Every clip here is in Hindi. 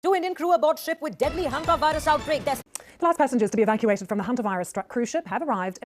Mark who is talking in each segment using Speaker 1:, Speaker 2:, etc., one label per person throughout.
Speaker 1: Two Indian crew aboard ship with deadly hantavirus outbreak.
Speaker 2: The last passengers to be evacuated from the hantavirus-struck cruise ship have arrived.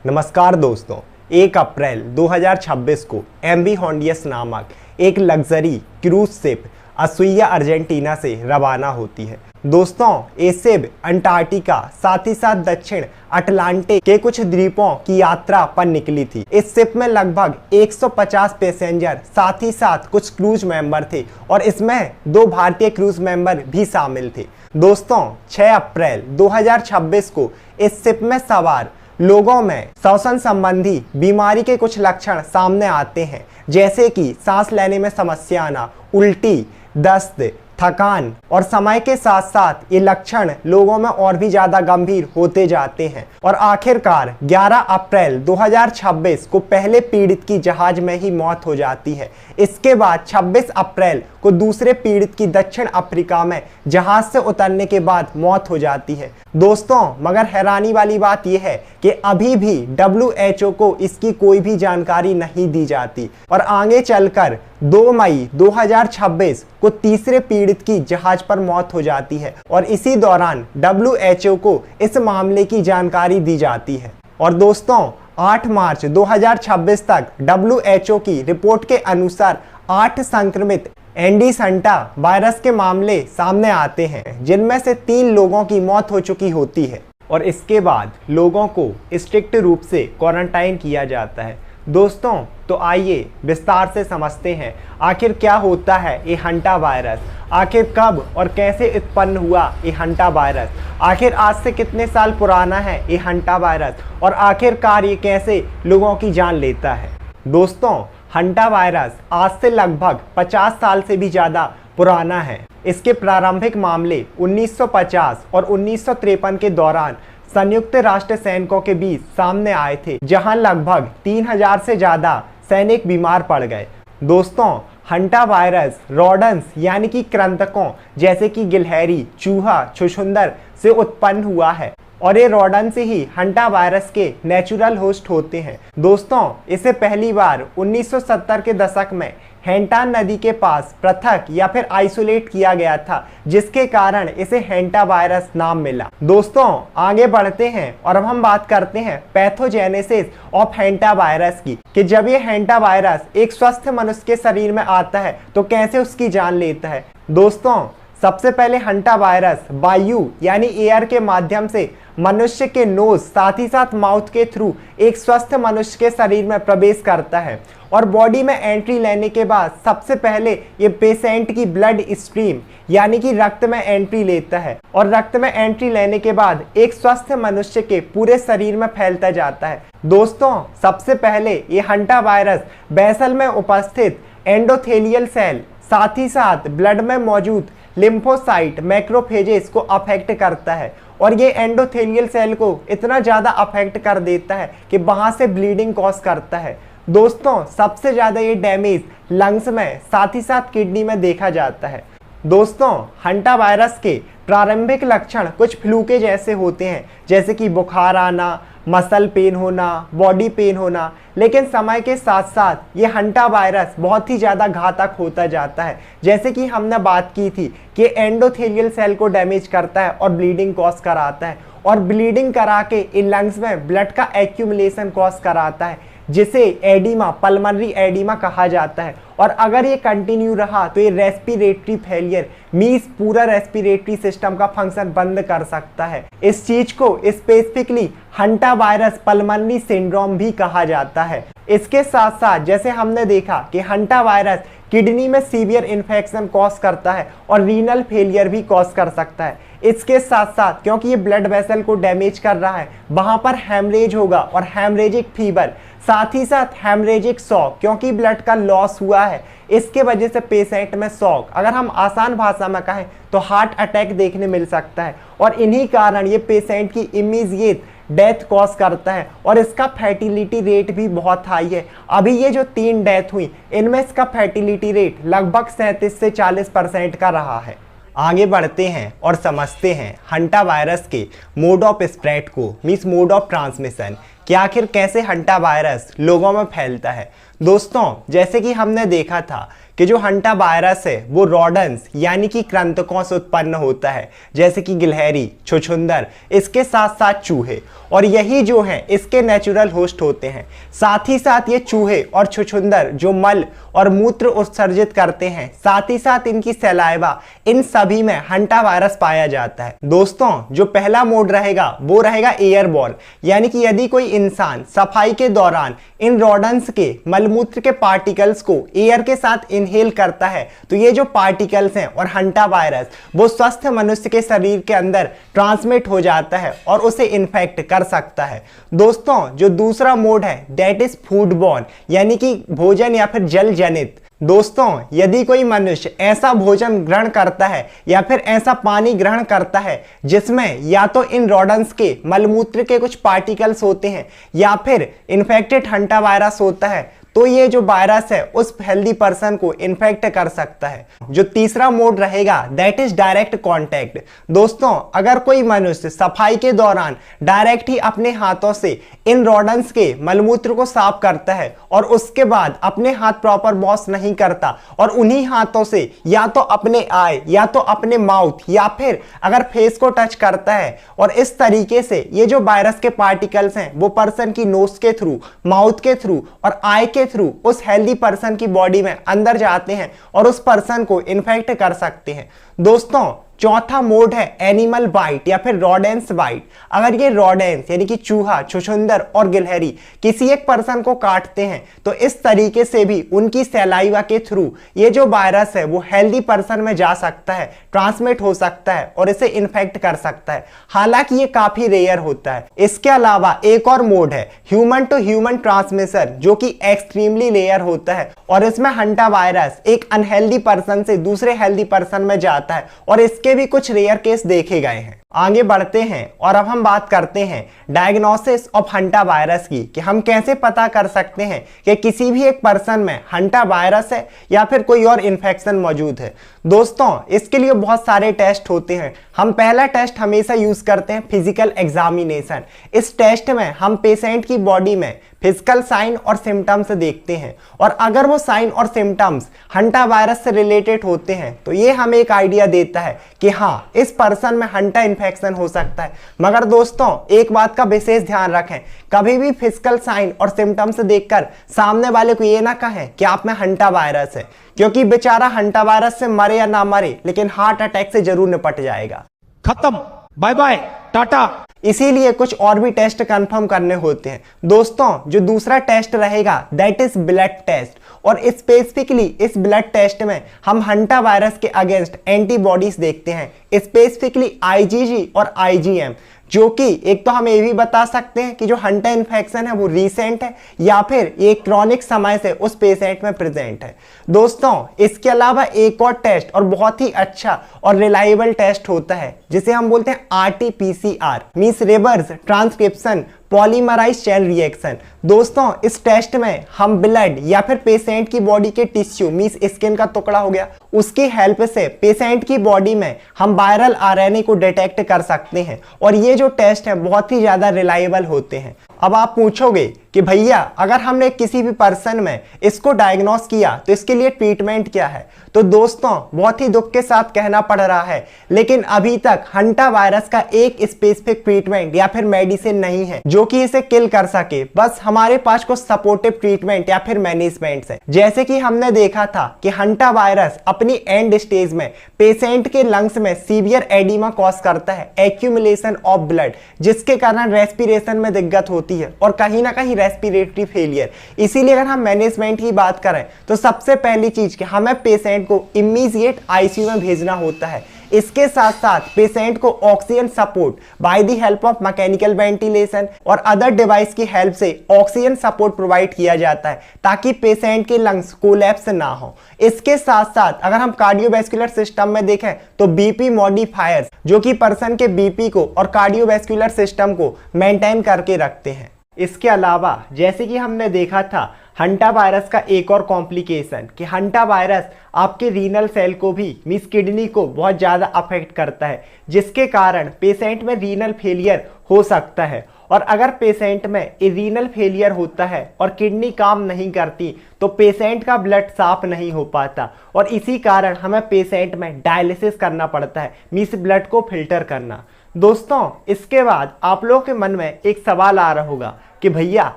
Speaker 3: नमस्कार दोस्तों, 1 अप्रैल 2026 को एमवी होंडियस नामक एक लग्जरी क्रूज शिप असुइया अर्जेंटीना से रवाना होती है। दोस्तों, ये शिप अंटार्कटिका साथ ही साथ दक्षिण अटलांटिक के कुछ द्वीपों की यात्रा पर निकली थी। इस शिप में लगभग 150 पैसेंजर साथ ही साथ कुछ क्रूज मेंबर थे और इसमें 2 भारतीय क्रूज मेंबर भी शामिल थे। दोस्तों, 6 अप्रैल 2026 को इस शिप में सवार लोगों में श्वसन संबंधी बीमारी के कुछ लक्षण सामने आते हैं, जैसे कि सांस लेने में समस्या आना, उल्टी, दस्त, थकान और समय के साथ साथ ये लक्षण लोगों में और भी ज्यादा गंभीर होते जाते हैं और आखिरकार 11 अप्रैल 2026 को पहले पीड़ित की जहाज में ही मौत हो जाती है। इसके बाद 26 अप्रैल को दूसरे पीड़ित की दक्षिण अफ्रीका में जहाज से उतरने के बाद मौत हो जाती है। दोस्तों, मगर हैरानी वाली बात यह है कि अभी भी WHO को इसकी कोई भी जानकारी नहीं दी जाती और आगे चलकर 2 मई 2026 को तीसरे पीड़ित की जहाज पर मौत हो जाती है और इसी दौरान WHO को इस मामले की जानकारी दी जाती है। और दोस्तों, 8 मार्च 2026 तक WHO की रिपोर्ट के अनुसार 8 संक्रमित एंडीस हंटा वायरस के मामले सामने आते हैं, जिनमें से 3 लोगों की मौत हो चुकी होती है और इसके बाद लोगों को स्ट्रिक्ट रूप से क्वारंटाइन किया जाता है। दोस्तों, तो आइए विस्तार से समझते हैं आखिर क्या होता है ये हंटा वायरस, आखिर कब और कैसे उत्पन्न हुआ ये हंटा वायरस, आखिर आज से कितने साल पुराना है ये हंटा वायरस और आखिरकार ये कैसे लोगों की जान लेता है। दोस्तों, हंटा वायरस आज से लगभग 50 साल से भी ज़्यादा पुराना है। इसके प्रारंभिक मामले 1950 और 1953 के दौरान संयुक्त राष्ट्र सैनिकों के बीच सामने आए थे, जहां लगभग 3000 से ज़्यादा सैनिक बीमार पड़ गए। दोस्तों, हंटा वायरस रोडेंट्स यानी कि कृंतकों जैसे कि गिलहरी, चूहा, छुछुंदर से उत्पन्न हुआ है और ये रोडेंट से ही हंटा वायरस के नेचुरल होस्ट होते हैं। दोस्तों, इसे पहली बार 1970 के दशक में हेंटान नदी के पास पृथक या फिर आइसोलेट किया गया था, जिसके कारण इसे हेंटा वायरस नाम मिला। दोस्तों, आगे बढ़ते हैं और अब हम बात करते हैं पैथोजेनेसिस ऑफ हेंटा वायरस की, कि जब ये हेंटा वायरस एक स्वस्थ मनुष्य के शरीर में आता है तो कैसे उसकी जान लेता है। दोस्तों, सबसे पहले हंटा वायरस वायु यानी एयर के माध्यम से मनुष्य के नोज साथ ही साथ माउथ के थ्रू एक स्वस्थ मनुष्य के शरीर में प्रवेश करता है और बॉडी में एंट्री लेने के बाद सबसे पहले ये पेशेंट की ब्लड स्ट्रीम यानी कि रक्त में एंट्री लेता है और रक्त में एंट्री लेने के बाद एक स्वस्थ मनुष्य के पूरे शरीर में फैलता जाता है। दोस्तों, सबसे पहले ये हंटा वायरस बेसल में उपस्थित एंडोथेलियल सेल साथ ही साथ ब्लड में मौजूद लिम्फोसाइट मैक्रोफेजेस को अफेक्ट करता है और ये एंडोथेलियल सेल को इतना ज़्यादा अफेक्ट कर देता है कि वहाँ से ब्लीडिंग कॉज करता है। दोस्तों, सबसे ज़्यादा ये डैमेज लंग्स में साथ ही साथ किडनी में देखा जाता है। दोस्तों, हंटा वायरस के प्रारंभिक लक्षण कुछ फ्लू के जैसे होते हैं, जैसे कि बुखार आना, मसल पेन होना, बॉडी पेन होना, लेकिन समय के साथ साथ ये हंटा वायरस बहुत ही ज़्यादा घातक होता जाता है। जैसे कि हमने बात की थी कि एंडोथेलियल सेल को डैमेज करता है और ब्लीडिंग कॉज कराता है और ब्लीडिंग करा के इन लंग्स में ब्लड का एक्यूमुलेशन कॉज कराता है, जिसे एडिमा, पल्मोनरी एडिमा कहा जाता है। और अगर ये कंटिन्यू रहा तो ये रेस्पिरेटरी फेलियर मींस पूरा रेस्पिरेटरी सिस्टम का फंक्शन बंद कर सकता है। इस चीज को specifically hanta virus pulmonary syndrome भी कहा जाता है। इसके साथ साथ जैसे हमने देखा कि हंटा वायरस किडनी में सीवियर इन्फेक्शन कॉज करता है और रीनल फेलियर भी कॉज कर सकता है। इसके साथ साथ क्योंकि ये ब्लड वेसल को डैमेज कर रहा है, वहां पर हैमरेज होगा और हैमरेजिक फीवर, साथ ही साथ हैमरेजिक शॉक, क्योंकि ब्लड का लॉस हुआ है, इसके वजह से पेशेंट में शॉक, अगर हम आसान भाषा में कहें तो हार्ट अटैक देखने मिल सकता है और इन्हीं कारण ये पेशेंट की इमीडिएट डेथ कॉज करता है और इसका फर्टिलिटी रेट भी बहुत हाई है। अभी ये जो 3 डेथ हुई इनमें इसका फर्टिलिटी रेट लगभग 37 से 40% का रहा है। आगे बढ़ते हैं और समझते हैं हंटा वायरस के मोड ऑफ स्प्रेड को, मीन्स मोड ऑफ ट्रांसमिशन, कि आखिर कैसे हंटा वायरस लोगों में फैलता है। दोस्तों जैसे कि हमने देखा था कि जो हंटा वायरस है वो रोडेंट्स यानी कि कृंतकों से उत्पन्न होता है, जैसे कि गिलहरी, छुछुंदर, इसके साथ साथ चूहे, और यही जो है इसके नेचुरल होस्ट होते हैं। साथ ही साथ ये चूहे और छुछुंदर जो मल और मूत्र उत्सर्जित करते हैं, साथ ही साथ इनकी सलाइवा, इन सभी में हंटा वायरस पाया जाता है। दोस्तों जो पहला मोड रहेगा वो रहेगा एयरबॉर्न, यानी कि यदि कोई इंसान सफाई के दौरान इन रोडेंट्स के मलमूत्र के पार्टिकल्स को एयर के साथ इनहेल करता है तो ये जो पार्टिकल्स हैं और हंटा वायरस वो स्वस्थ मनुष्य के शरीर के अंदर ट्रांसमिट हो जाता है और उसे इन्फेक्ट कर सकता है। दोस्तों जो दूसरा मोड है दैट इज फूडबॉर्न, यानी कि भोजन या फिर जल जनित। दोस्तों यदि कोई मनुष्य ऐसा भोजन ग्रहण करता है या फिर ऐसा पानी ग्रहण करता है जिसमें या तो इन रोडेंट्स के मलमूत्र के कुछ पार्टिकल्स होते हैं या फिर इन्फेक्टेड हंटा वायरस होता है, तो ये जो वायरस है उस हेल्दी पर्सन को इन्फेक्ट कर सकता है। जो तीसरा मोड रहेगा दैट इज डायरेक्ट कांटेक्ट। दोस्तों अगर कोई मनुष्य सफाई के दौरान डायरेक्ट ही अपने हाथों से इन रोडेंट्स के मलमूत्र को साफ करता है और उसके बाद अपने हाथ प्रॉपर वॉश नहीं करता और उन्हीं हाथों से या तो अपने आई या तो अपने माउथ या फिर अगर फेस को टच करता है और इस तरीके से ये जो वायरस के पार्टिकल्स हैं वो पर्सन की नोज के थ्रू, माउथ के थ्रू और आई के थ्रू उस हेल्दी पर्सन की बॉडी में अंदर जाते हैं और उस पर्सन को इन्फेक्ट कर सकते हैं। दोस्तों चौथा मोड है एनिमल बाइट या फिर रोडेंट्स बाइट। अगर ये रोडेंट्स यानी कि चूहा, छुछुंदर और गिलहरी किसी एक पर्सन को काटते हैं तो इस तरीके से भी उनकी सलाइवा के थ्रू ये जो वायरस है वो हेल्दी पर्सन में जा सकता है, ट्रांसमिट हो सकता है और इसे इन्फेक्ट कर सकता है। हालांकि ये काफी रेयर होता है। इसके अलावा एक और मोड है ह्यूमन टू ह्यूमन ट्रांसमिशन, जो कि एक्सट्रीमली रेयर होता है और इसमें हंटा वायरस एक अनहेल्दी पर्सन से दूसरे हेल्दी पर्सन में जाता है और इसके भी कुछ रेयर केस देखे गए हैं। आगे बढ़ते हैं और अब हम बात करते हैं डायग्नोसिस ऑफ हंटा वायरस की, कि हम कैसे पता कर सकते हैं कि किसी भी एक पर्सन में हंटा वायरस है या फिर कोई और इन्फेक्शन मौजूद है। दोस्तों इसके लिए बहुत सारे टेस्ट होते हैं। हम पहला टेस्ट हमेशा यूज करते हैं फिजिकल एग्जामिनेशन। इस टेस्ट में हम पेशेंट की बॉडी में फिजिकल साइन और सिम्टम्स देखते हैं और अगर वो साइन और सिम्टम्स हंटा वायरस से रिलेटेड होते हैं तो ये हमें एक आइडिया देता है कि हाँ इस पर्सन में हंटा इन्फेक्शन हो सकता है। मगर दोस्तों एक बात का विशेष ध्यान रखें, कभी भी फिजिकल साइन और सिम्टम्स देखकर सामने वाले को ये ना कहें कि आप में हंटा वायरस है, क्योंकि बेचारा हंटा वायरस से मरे या ना मरे लेकिन हार्ट अटैक से जरूर निपट जाएगा।
Speaker 4: खत्म, बाय बाय, टाटा।
Speaker 3: इसीलिए कुछ और भी टेस्ट कंफर्म करने होते हैं। दोस्तों जो दूसरा टेस्ट रहेगा दैट इज ब्लड टेस्ट, और स्पेसिफिकली इस ब्लड टेस्ट में हम हंटा वायरस के अगेंस्ट एंटीबॉडीज देखते हैं, स्पेसिफिकली आईजीजी और आईजीएम, जो कि एक तो हम ये भी बता सकते हैं कि जो हंटा इन्फेक्शन है वो रीसेंट है या फिर ये क्रोनिक समय से उस पेशेंट में प्रेजेंट है। दोस्तों इसके अलावा एक और टेस्ट और बहुत ही अच्छा और रिलायबल टेस्ट होता है जिसे हम बोलते हैं RT-PCR, means reverse transcription polymerase chain reaction. दोस्तों इस टेस्ट में हम ब्लड या फिर पेशेंट की बॉडी के टिश्यू मींस स्किन का टुकड़ा हो गया, उसकी हेल्प से पेशेंट की बॉडी में हम वायरल आरएनए को डिटेक्ट कर सकते हैं और ये जो टेस्ट है बहुत ही ज्यादा रिलायबल होते हैं। अब आप पूछोगे कि भैया अगर हमने किसी भी पर्सन में इसको डायग्नोस किया तो इसके लिए ट्रीटमेंट क्या है? तो दोस्तों बहुत ही दुख के साथ कहना पड़ रहा है लेकिन अभी तक हंटा वायरस का एक स्पेसिफिक ट्रीटमेंट या फिर मेडिसिन नहीं है जो कि इसे किल कर सके। बस हमारे पास कुछ सपोर्टिव ट्रीटमेंट या फिर मैनेजमेंट है। जैसे कि हमने देखा था कि हंटा वायरस अपनी एंड स्टेज में पेशेंट के लंग्स में सीवियर एडिमा कॉज करता है, एक्यूमुलेशन ऑफ ब्लड, जिसके कारण रेस्पिरेशन में दिक्कत होती है और कहीं ना कहीं रेस्पिरेटरी फेलियर। इसीलिए अगर हम मैनेजमेंट की बात करें तो सबसे पहली चीज कि हमें पेशेंट को इमीडिएट आईसीयू में भेजना होता है। इसके साथ साथ पेशेंट को oxygen support by the help of mechanical ventilation और अदर डिवाइस की हेल्प से ऑक्सीजन सपोर्ट प्रोवाइड किया जाता है ताकि पेशेंट के लंग्स कोलैप्स ना हो। इसके साथ साथ अगर हम कार्डियोवैस्कुलर सिस्टम में देखें तो बीपी मॉडिफायर्स जो कि पर्सन के बीपी को और कार्डियोवैस्कुलर सिस्टम को मेंटेन करके रखते हैं। इसके अलावा जैसे कि हमने देखा था हंटा वायरस का एक और कॉम्प्लिकेशन कि हंटा वायरस आपके रीनल सेल को भी मींस किडनी को बहुत ज़्यादा अफेक्ट करता है जिसके कारण पेशेंट में रीनल फेलियर हो सकता है और अगर पेशेंट में रीनल फेलियर होता है और किडनी काम नहीं करती तो पेशेंट का ब्लड साफ नहीं हो पाता और इसी कारण हमें पेशेंट में डायलिसिस करना पड़ता है, मींस ब्लड को फिल्टर करना। दोस्तों, इसके बाद आप लोगों के मन में एक सवाल आ रहा होगा कि भैया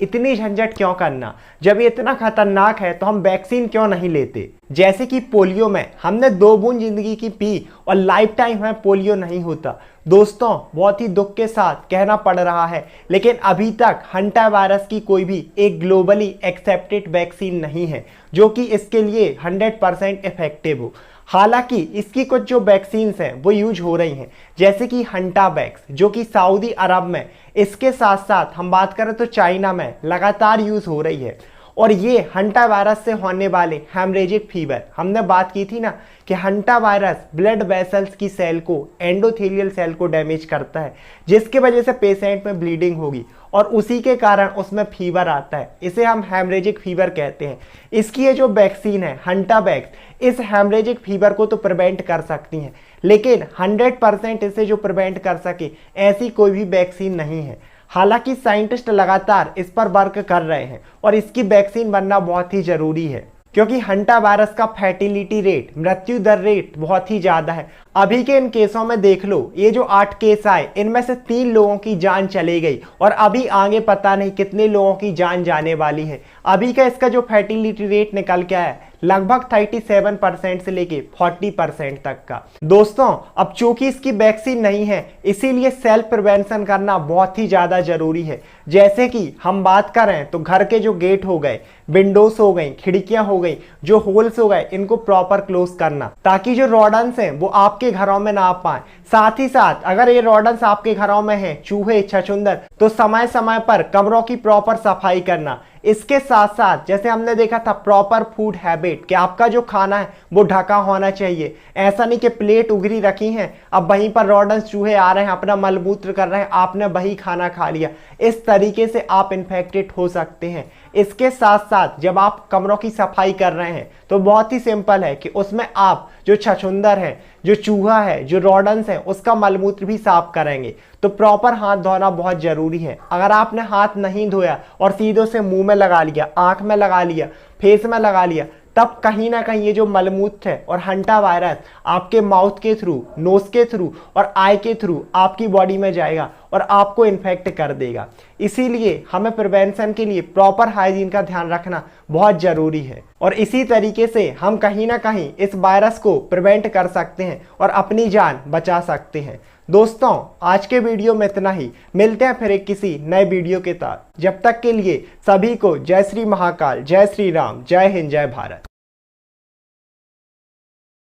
Speaker 3: इतनी झंझट क्यों करना, जब ये इतना खतरनाक है तो हम वैक्सीन क्यों नहीं लेते। जैसे कि पोलियो में हमने 2 बूंद जिंदगी की पी और लाइफ टाइम हमें पोलियो नहीं होता। दोस्तों, बहुत ही दुख के साथ कहना पड़ रहा है, लेकिन अभी तक हंटा वायरस की कोई भी एक ग्लोबली एक्सेप्टेड वैक्सीन नहीं है जो कि इसके लिए 100% इफेक्टिव हो। हालांकि इसकी कुछ जो वैक्सीन्स हैं वो यूज हो रही हैं, जैसे कि हंटावैक्स जो कि सऊदी अरब में, इसके साथ साथ हम बात करें तो चाइना में लगातार यूज हो रही है। और ये हंटा वायरस से होने वाले हेमरेजिक फीवर, हमने बात की थी ना कि हंटा वायरस ब्लड वेसल्स की सेल को, एंडोथेलियल सेल को डैमेज करता है, जिसकी वजह से पेशेंट में ब्लीडिंग होगी और उसी के कारण उसमें फीवर आता है। इसे हम हेमरेजिक फीवर कहते हैं। इसकी ये जो वैक्सीन है हंटावैक्स, इस हेमरेजिक फीवर को तो प्रिवेंट कर सकती हैं, लेकिन 100% इसे जो प्रिवेंट कर सके ऐसी कोई भी वैक्सीन नहीं है। हालांकि साइंटिस्ट लगातार इस पर वर्क कर रहे हैं और इसकी वैक्सीन बनना बहुत ही जरूरी है, क्योंकि हंटा वायरस का फैटिलिटी रेट, मृत्यु दर रेट बहुत ही ज्यादा है। अभी के इन केसों में देख लो, ये जो 8 केस आए इनमें से 3 लोगों की जान चली गई और अभी आगे पता नहीं कितने लोगों की जान जाने वाली है। अभी का इसका जो फैटिलिटी रेट निकल के आया है लगभग 37% से लेके 40% तक का। दोस्तों, अब चूंकि इसकी वैक्सीन नहीं है इसीलिए सेल्फ प्रिवेंशन करना बहुत ही ज्यादा जरूरी है। जैसे कि हम बात करें तो घर के जो गेट हो गए, विंडोज हो गई, खिड़कियां हो गई, जो होल्स हो गए, इनको प्रॉपर क्लोज करना ताकि जो रॉडन्स हैं वो आपके घरों में ना आ पाए। साथ ही साथ अगर ये रॉडन्स आपके घरों में हैं, चूहे, छछूंदर, तो समय समय पर कमरों की प्रॉपर सफाई करना। इसके साथ साथ जैसे हमने देखा था प्रॉपर फूड हैबिट, कि आपका जो खाना है वो ढका होना चाहिए। ऐसा नहीं कि प्लेट उगरी रखी है, अब वहीं पर रॉडन्स, चूहे आ रहे हैं, अपना मलमूत्र कर रहे हैं, आपने वही खाना खा लिया। इस तरीके से आप इन्फेक्टेड हो सकते हैं। इसके साथ साथ जब आप कमरों की सफाई कर रहे हैं तो बहुत ही सिंपल है कि उसमें आप जो छछूंदर है, जो चूहा है, जो रॉडन्स है, उसका मलमूत्र भी साफ करेंगे। तो प्रॉपर हाथ धोना बहुत जरूरी है। अगर आपने हाथ नहीं धोया और सीधे से मुंह में लगा लिया, आंख में लगा लिया, फेस में लगा लिया, तब कहीं ना कहीं ये जो मलमूत्र है और हंटा वायरस आपके माउथ के थ्रू, नोज के थ्रू और आई के थ्रू आपकी बॉडी में जाएगा और आपको इन्फेक्ट कर देगा। इसीलिए हमें प्रिवेंशन के लिए प्रॉपर हाइजीन का ध्यान रखना बहुत जरूरी है और इसी तरीके से हम कहीं ना कहीं इस वायरस को प्रिवेंट कर सकते हैं और अपनी जान बचा सकते हैं। दोस्तों, आज के वीडियो में इतना ही। मिलते हैं फिर एक किसी नए वीडियो के साथ। जब तक के लिए सभी को जय श्री महाकाल, जय श्री राम, जय हिंद, जय भारत।